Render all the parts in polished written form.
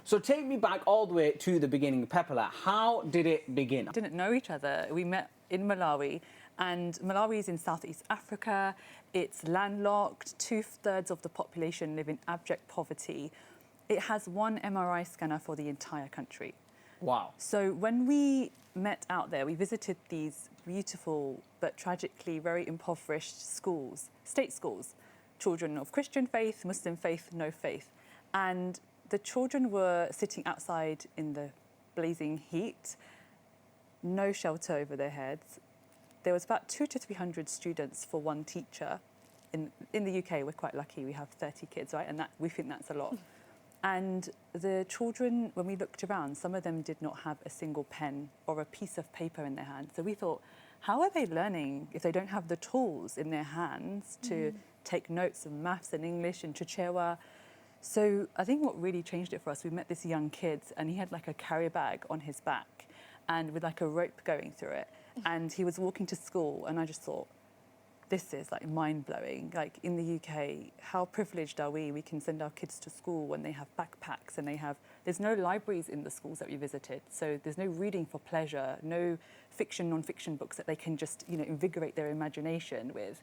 So take me back all the way to the beginning. Pepala, how did it begin? We didn't know each other. We met in Malawi, and Malawi is in Southeast Africa. It's landlocked. 2/3 of the population live in abject poverty. It has one MRI scanner for the entire country. Wow. So when we met out there, we visited these beautiful but tragically very impoverished schools, state schools, children of Christian faith, Muslim faith, no faith. And the children were sitting outside in the blazing heat, no shelter over their heads. There was about 200 to 300 students for one teacher. In the UK, we're quite lucky. We have 30 kids, right? And we think that's a lot. And the children, when we looked around, some of them did not have a single pen or a piece of paper in their hand. So we thought, how are they learning if they don't have the tools in their hands to take notes of maths and English and Chichewa? So I think what really changed it for us, we met this young kid and he had like a carrier bag on his back and with like a rope going through it. And he was walking to school and I just thought, this is like mind-blowing. Like in the UK, how privileged are we? We can send our kids to school when they have backpacks and there's no libraries in the schools that we visited. So there's no reading for pleasure, no fiction, non-fiction books that they can just, invigorate their imagination with.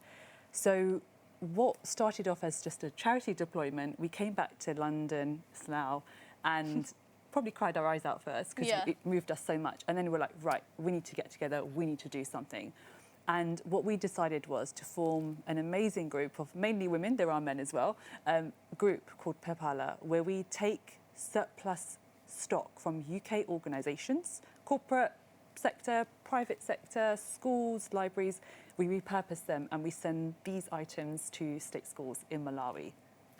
So what started off as just a charity deployment, we came back to London, Slough, and probably cried our eyes out first because it moved us so much. And then we were like, right, we need to get together, we need to do something. And what we decided was to form an amazing group of mainly women, there are men as well, group called Pepala, where we take surplus stock from UK organisations, corporate sector, private sector, schools, libraries. We repurpose them and we send these items to state schools in Malawi.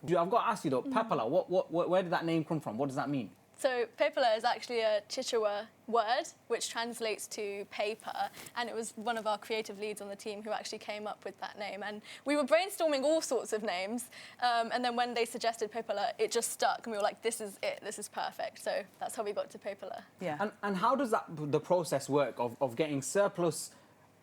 I've got to ask you though, Pepala, where did that name come from? What does that mean? So Pepala is actually a Chichewa word, which translates to paper. And it was one of our creative leads on the team who actually came up with that name. And we were brainstorming all sorts of names. And then when they suggested Pepala, it just stuck. And we were like, this is it, this is perfect. So that's how we got to Pepala. Yeah. And how does the process work of getting surplus?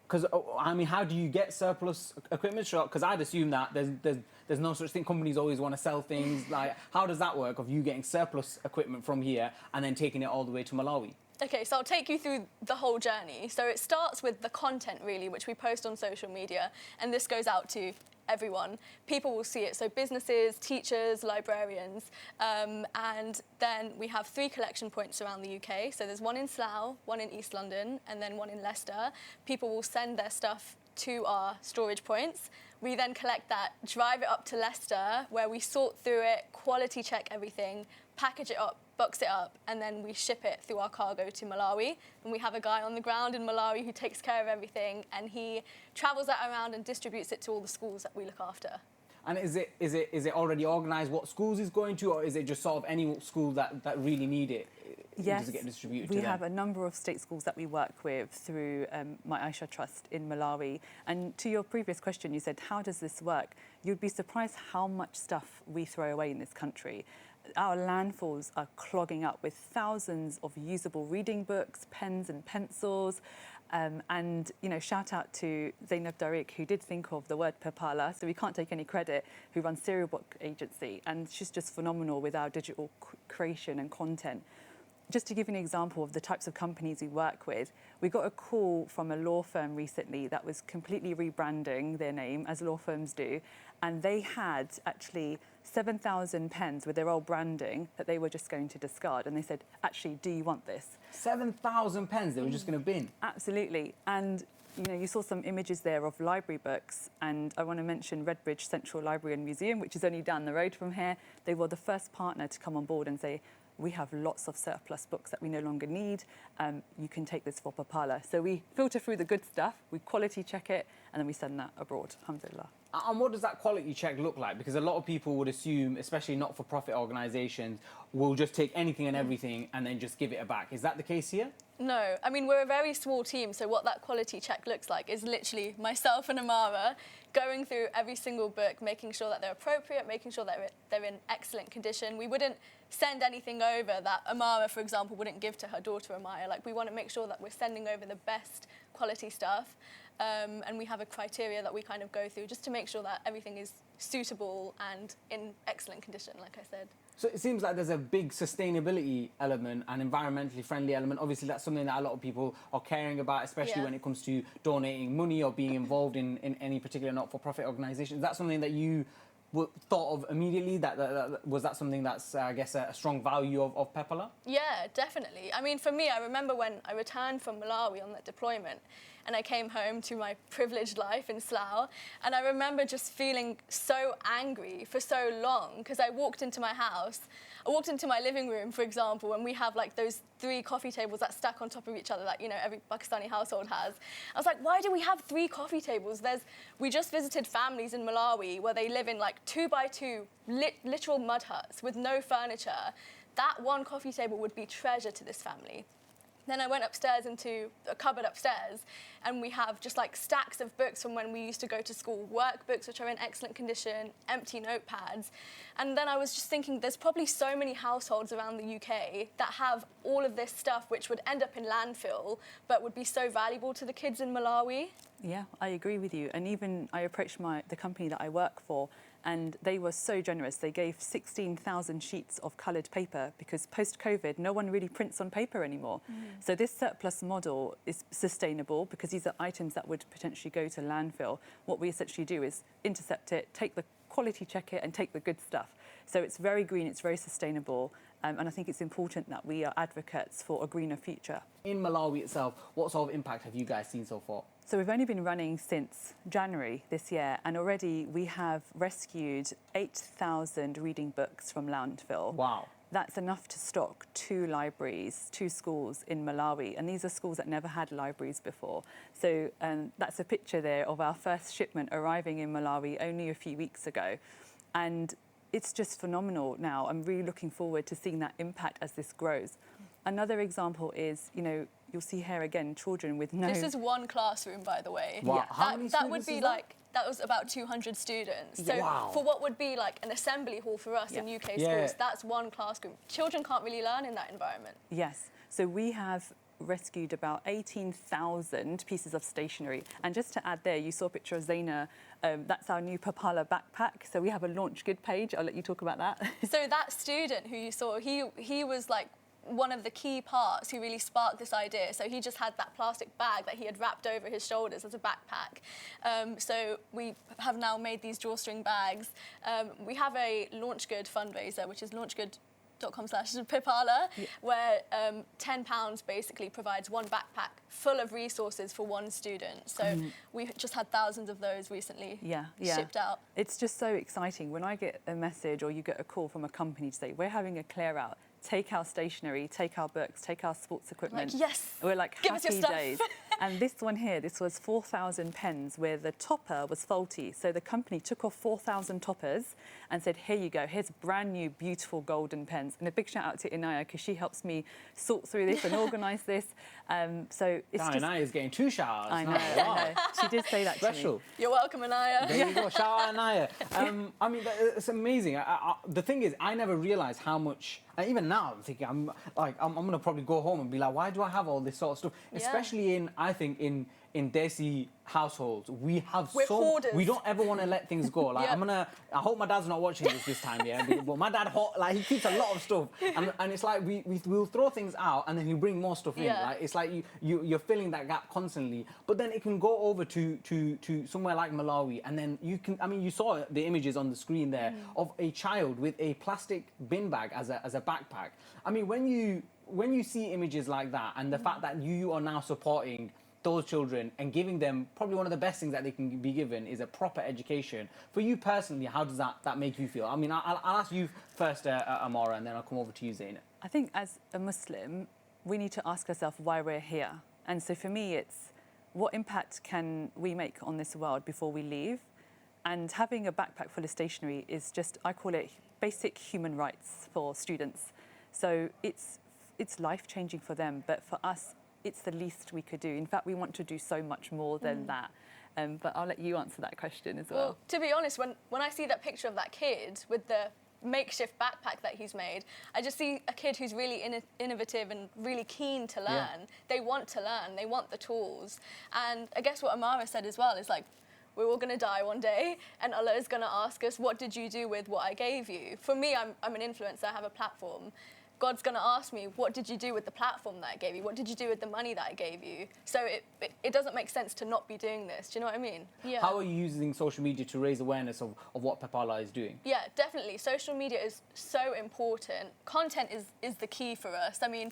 Because, I mean, how do you get surplus equipment? Because I'd assume that there's no such thing. Companies always want to sell things. Like, how does that work of you getting surplus equipment from here and then taking it all the way to Malawi? Okay, so I'll take you through the whole journey. So it starts with the content, really, which we post on social media. And this goes out to everyone. People will see it. So businesses, teachers, librarians. And then we have 3 collection points around the UK. So there's one in Slough, one in East London, and then one in Leicester. People will send their stuff to our storage points. We then collect that, drive it up to Leicester, where we sort through it, quality check everything, package it up, box it up, and then we ship it through our cargo to Malawi. And we have a guy on the ground in Malawi who takes care of everything, and he travels that around and distributes it to all the schools that we look after. And is it already organised what schools it's going to, or is it just sort of any school that really need it? Yes, does it get distributed we to them? have a number of state schools that we work with through My Aisha Trust in Malawi. And to your previous question, you said, how does this work? You'd be surprised how much stuff we throw away in this country. Our landfills are clogging up with thousands of usable reading books, pens and pencils. And, shout out to Zaynah Din, who did think of the word Pepala, so we can't take any credit, who runs Serial Book Agency. And she's just phenomenal with our digital creation and content. Just to give you an example of the types of companies we work with, we got a call from a law firm recently that was completely rebranding their name, as law firms do, and they had actually 7,000 pens with their old branding that they were just going to discard. And they said, actually, do you want this? 7,000 pens they were just going to bin? Absolutely. And you saw some images there of library books, and I want to mention Redbridge Central Library and Museum, which is only down the road from here. They were the first partner to come on board and say, we have lots of surplus books that we no longer need. You can take this for Pepala. So we filter through the good stuff, we quality check it, and then we send that abroad, alhamdulillah. And what does that quality check look like? Because a lot of people would assume, especially not-for-profit organisations, will just take anything and everything and then just give it back. Is that the case here? No, I mean, we're a very small team, so what that quality check looks like is literally myself and Amara going through every single book, making sure that they're appropriate, making sure that they're in excellent condition. We wouldn't send anything over that Amara, for example, wouldn't give to her daughter Amaya. Like, we want to make sure that we're sending over the best quality stuff. And we have a criteria that we kind of go through just to make sure that everything is suitable and in excellent condition, like I said. So it seems like there's a big sustainability element and environmentally friendly element. Obviously, that's something that a lot of people are caring about, especially when it comes to donating money or being involved in any particular not-for-profit organisation. Is that something that you thought of immediately? Was that something that's, I guess, a strong value of Pepala? Yeah, definitely. I mean, for me, I remember when I returned from Malawi on that deployment and I came home to my privileged life in Slough, and I remember just feeling so angry for so long because I walked into my house, I walked into my living room, for example, and we have like those 3 coffee tables that stack on top of each other that, you know, every Pakistani household has. I was like, why do we have 3 coffee tables? We just visited families in Malawi where they live in like 2x2 literal mud huts with no furniture. That one coffee table would be treasure to this family. Then I went upstairs into a cupboard upstairs, and we have just like stacks of books from when we used to go to school, workbooks which are in excellent condition, empty notepads. And then I was just thinking, there's probably so many households around the UK that have all of this stuff which would end up in landfill, but would be so valuable to the kids in Malawi. Yeah, I agree with you. And even I approached the company that I work for, and they were so generous. They gave 16,000 sheets of coloured paper because post-COVID, no one really prints on paper anymore. So this surplus model is sustainable because these are items that would potentially go to landfill. What we essentially do is intercept it, take the quality check it, and take the good stuff. So it's very green, it's very sustainable. And I think it's important that we are advocates for a greener future. In Malawi itself, what sort of impact have you guys seen so far? So we've only been running since January this year, and already we have rescued 8,000 reading books from landfill. Wow. That's enough to stock 2 libraries, 2 schools in Malawi, and these are schools that never had libraries before. So that's a picture there of our first shipment arriving in Malawi only a few weeks ago. And it's just phenomenal now. I'm really looking forward to seeing that impact as this grows. Another example is, you know, you'll see here again, children with no... This is one classroom, by the way. Wow. Yeah. How many That would students be is like, that was about 200 students. So Wow. for what would be like an assembly hall for us in UK schools, that's one classroom. Children can't really learn in that environment. Yes. So we have rescued about 18,000 pieces of stationery. And just to add there, you saw a picture of Zaynah. That's our new Pepala backpack. So we have a Launch Good page. I'll let you talk about that. So that student who you saw, he was like one of the key parts who really sparked this idea. So he just had that plastic bag that he had wrapped over his shoulders as a backpack. So we have now made these drawstring bags. We have a Launch Good fundraiser, which is launchgood.com/Pepala, where £10 basically provides one backpack full of resources for one student. So we just had thousands of those recently shipped out. It's just so exciting when I get a message or you get a call from a company to say, we're having a clear out. Take our stationery, take our books, take our sports equipment. Like, yes, we're like, give us your happy stuff. days. And this one here, this was 4,000 pens where the topper was faulty. So the company took off 4,000 toppers and said, here you go, here's brand new, beautiful golden pens. And a big shout out to Inaya because she helps me sort through this and organise this. So it's just... Inaya's getting 2 shout outs. I know, Wow. I know. She did say that Special. to me. You're welcome, Anaya. There you go. Shout out Inaya. I mean, it's amazing. The thing is, I never realised how much... And even now, I'm thinking, I'm going to probably go home and be like, why do I have all this sort of stuff? Yeah. Especially I think in Desi households, we're hoarders. we don't ever want to let things go. Like Yep. I hope my dad's not watching this time, yeah. But my dad, he keeps a lot of stuff, and it's like we'll throw things out and then he'll bring more stuff in. Yeah. Like it's like you're filling that gap constantly. But then it can go over to somewhere like Malawi, and then you can. I mean, you saw the images on the screen there of a child with a plastic bin bag as a backpack. I mean, when you see images like that, and the fact that you are now supporting those children and giving them probably one of the best things that they can be given is a proper education. For you personally, how does that make you feel? I mean, I'll ask you first, Amara, and then I'll come over to you, Zaynah. I think as a Muslim, we need to ask ourselves why we're here. And so for me, it's what impact can we make on this world before we leave? And having a backpack full of stationery is just, I call it basic human rights for students. So it's life-changing for them, but for us, it's the least we could do. In fact, we want to do so much more than that. But I'll let you answer that question as well. Well, to be honest, when I see that picture of that kid with the makeshift backpack that he's made, I just see a kid who's really innovative and really keen to learn. Yeah. They want to learn, they want the tools. And I guess what Amara said as well is like, we're all going to die one day, and Allah is going to ask us, what did you do with what I gave you? For me, I'm an influencer, I have a platform. God's going to ask me, what did you do with the platform that I gave you? What did you do with the money that I gave you? So it doesn't make sense to not be doing this. Do you know what I mean? Yeah. How are you using social media to raise awareness of what Pepala is doing? Yeah, definitely. Social media is so important. Content is the key for us. I mean,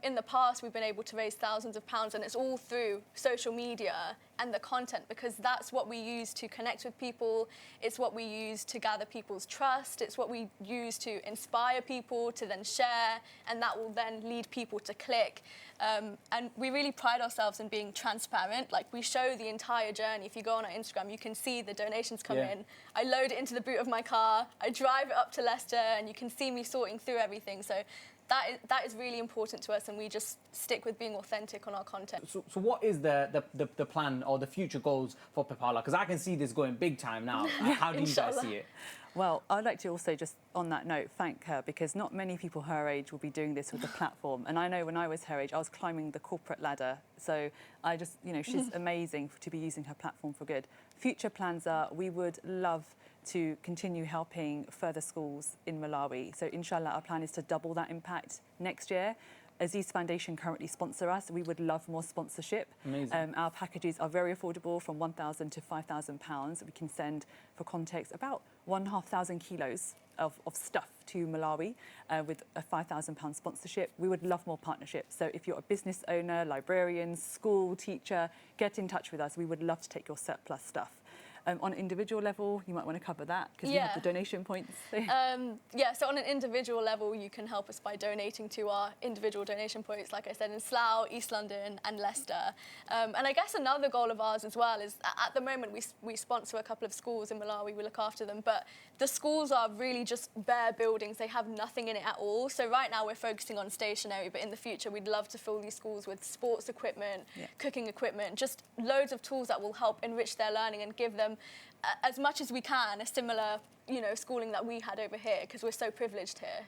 in the past, we've been able to raise thousands of pounds, and it's all through social media and the content, because that's what we use to connect with people. It's what we use to gather people's trust. It's what we use to inspire people to then share, and that will then lead people to click. And we really pride ourselves in being transparent. Like, we show the entire journey. If you go on our Instagram, you can see the donations come in. I load it into the boot of my car. I drive it up to Leicester, and you can see me sorting through everything. So that is really important to us, and we just stick with being authentic on our content. So what is the plan or the future goals for Pepala? Because I can see this going big time now. How do you guys see it? Well, I'd like to also just, on that note, thank her, because not many people her age will be doing this with the platform. And I know when I was her age, I was climbing the corporate ladder. So I just, she's amazing to be using her platform for good. Future plans are, we would love to continue helping further schools in Malawi. So inshallah, our plan is to double that impact next year. Aziz Foundation currently sponsor us. We would love more sponsorship. Amazing. Our packages are very affordable, from £1,000 to £5,000. We can send, for context, about 1,500 kilos of stuff to Malawi with a £5,000 sponsorship. We would love more partnerships. So if you're a business owner, librarian, school teacher, get in touch with us. We would love to take your surplus stuff. On an individual level, you might want to cover that, because you have the donation points. So on an individual level, you can help us by donating to our individual donation points, like I said, in Slough, East London and Leicester. And I guess another goal of ours as well is, at the moment, we sponsor a couple of schools in Malawi, we look after them, but the schools are really just bare buildings. They have nothing in it at all. So right now we're focusing on stationery, but in the future we'd love to fill these schools with sports equipment, cooking equipment, just loads of tools that will help enrich their learning and give them, as much as we can, a similar schooling that we had over here, because we're so privileged here.